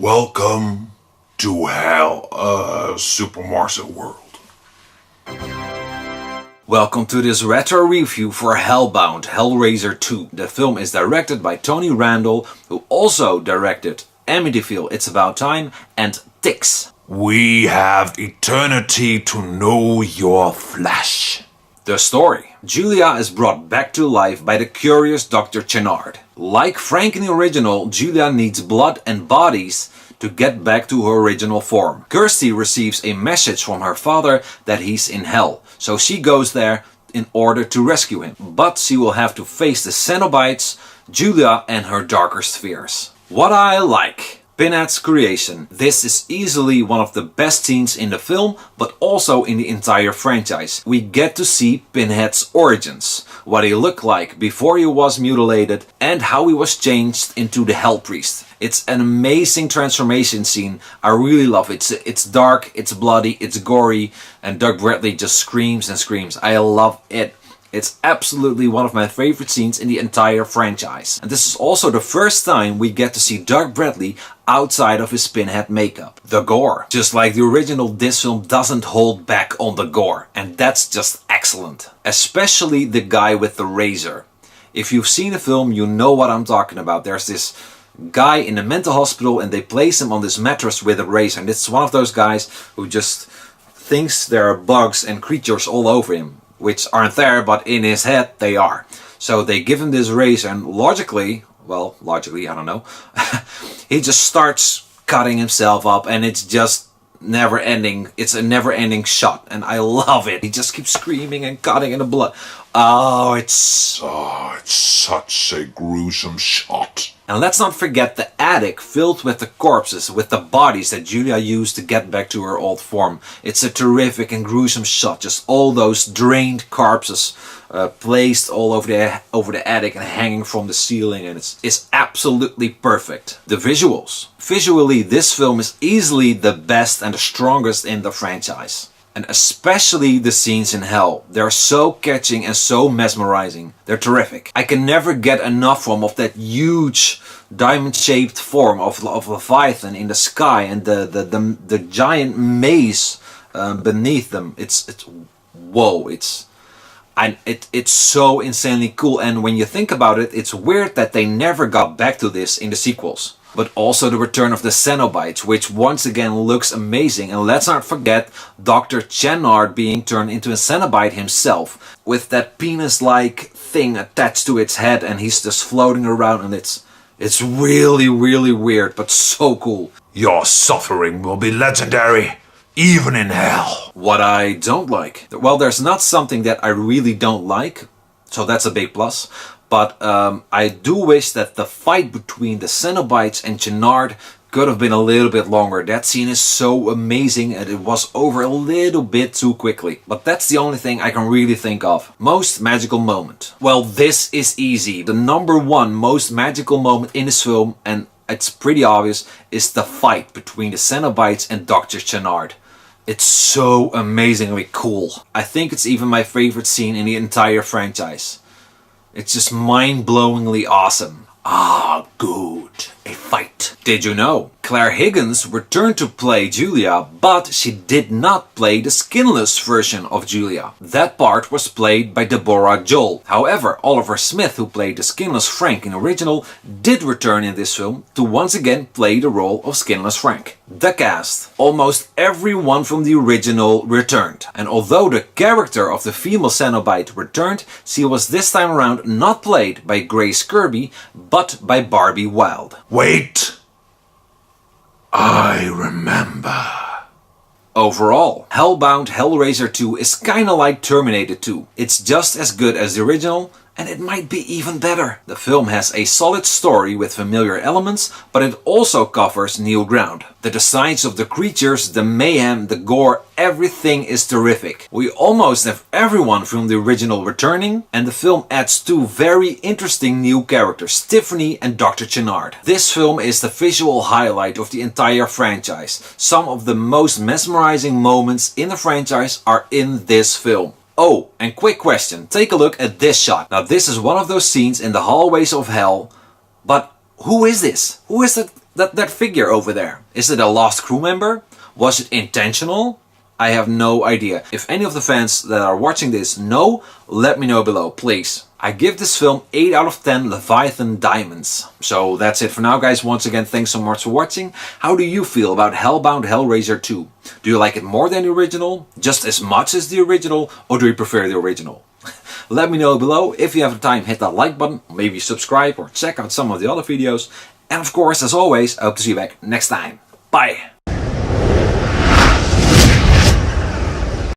Welcome to SuperMarcelWorld. Welcome to this retro review for Hellbound, Hellraiser 2. The film is directed by Tony Randall, who also directed Amityville, It's About Time, and Ticks. We have eternity to know your flesh. The story. Julia is brought back to life by the curious Dr. Chenard. Like Frank in the original, Julia needs blood and bodies to get back to her original form. Kirsty receives a message from her father that he's in hell, so she goes there in order to rescue him. But she will have to face the Cenobites, Julia, and her darkest fears. What I like. Pinhead's creation. This is easily one of the best scenes in the film, but also in the entire franchise. We get to see Pinhead's origins, what he looked like before he was mutilated, and how he was changed into the Hell Priest. It's an amazing transformation scene. I really love it. It's dark, it's bloody, it's gory, and Doug Bradley just screams and screams. I love it. It's absolutely one of my favorite scenes in the entire franchise. And this is also the first time we get to see Doug Bradley outside of his Pinhead makeup. The gore. Just like the original, this film doesn't hold back on the gore. And that's just excellent. Especially the guy with the razor. If you've seen the film, you know what I'm talking about. There's this guy in a mental hospital and they place him on this mattress with a razor. And it's one of those guys who just thinks there are bugs and creatures all over him, which aren't there, but in his head they are. So they give him this razor and logically, I don't know, he just starts cutting himself up and it's just never ending. It's a never ending shot and I love it. He just keeps screaming and cutting in the blood. It's such a gruesome shot. And let's not forget the attic filled with the corpses, with the bodies that Julia used to get back to her old form. It's a terrific and gruesome shot. Just all those drained corpses placed all over the attic and hanging from the ceiling, and it's absolutely perfect. The visuals. Visually, this film is easily the best and the strongest in the franchise. And especially the scenes in hell. They're so catching and so mesmerizing. They're terrific. I can never get enough of that huge diamond-shaped form of Leviathan in the sky and the giant maze beneath them. It's whoa. It's so insanely cool. And when you think about it, it's weird that they never got back to this in the sequels. But also the return of the Cenobites, which once again looks amazing. And let's not forget Dr. Chenard being turned into a Cenobite himself, with that penis-like thing attached to its head, and he's just floating around, and it's really, really weird, but so cool. Your suffering will be legendary, even in hell. What I don't like? Well, there's not something that I really don't like, so that's a big plus. But I do wish that the fight between the Cenobites and Chenard could have been a little bit longer. That scene is so amazing and it was over a little bit too quickly. But that's the only thing I can really think of. Most magical moment. Well, this is easy. The number one most magical moment in this film, and it's pretty obvious, is the fight between the Cenobites and Dr. Chenard. It's so amazingly cool. I think it's even my favorite scene in the entire franchise. It's just mind-blowingly awesome. Good. A fight. Did you know? Claire Higgins returned to play Julia, but she did not play the skinless version of Julia. That part was played by Deborah Joel. However, Oliver Smith, who played the skinless Frank in the original, did return in this film to once again play the role of skinless Frank. The cast. Almost everyone from the original returned. And although the character of the female Cenobite returned, she was this time around not played by Grace Kirby, but by Barbie Wilde. Wait! I remember. Overall, Hellbound Hellraiser 2 is kinda like Terminator 2. It's just as good as the original, and it might be even better. The film has a solid story with familiar elements, but it also covers new ground. The designs of the creatures, the mayhem, the gore, everything is terrific. We almost have everyone from the original returning, and the film adds two very interesting new characters, Tiffany and Dr. Chenard. This film is the visual highlight of the entire franchise. Some of the most mesmerizing moments in the franchise are in this film. Oh, and quick question, take a look at this shot. Now this is one of those scenes in the hallways of hell, but who is this? Who is that That figure over there, is it a lost crew member? Was it intentional? I have no idea. If any of the fans that are watching this know, let me know below, please. I give this film 8 out of 10 Leviathan Diamonds. So that's it for now, guys. Once again, thanks so much for watching. How do you feel about Hellbound Hellraiser 2? Do you like it more than the original? Just as much as the original? Or do you prefer the original? Let me know below. If you have the time, hit that like button. Maybe subscribe or check out some of the other videos. And of course, as always, I hope to see you back next time. Bye!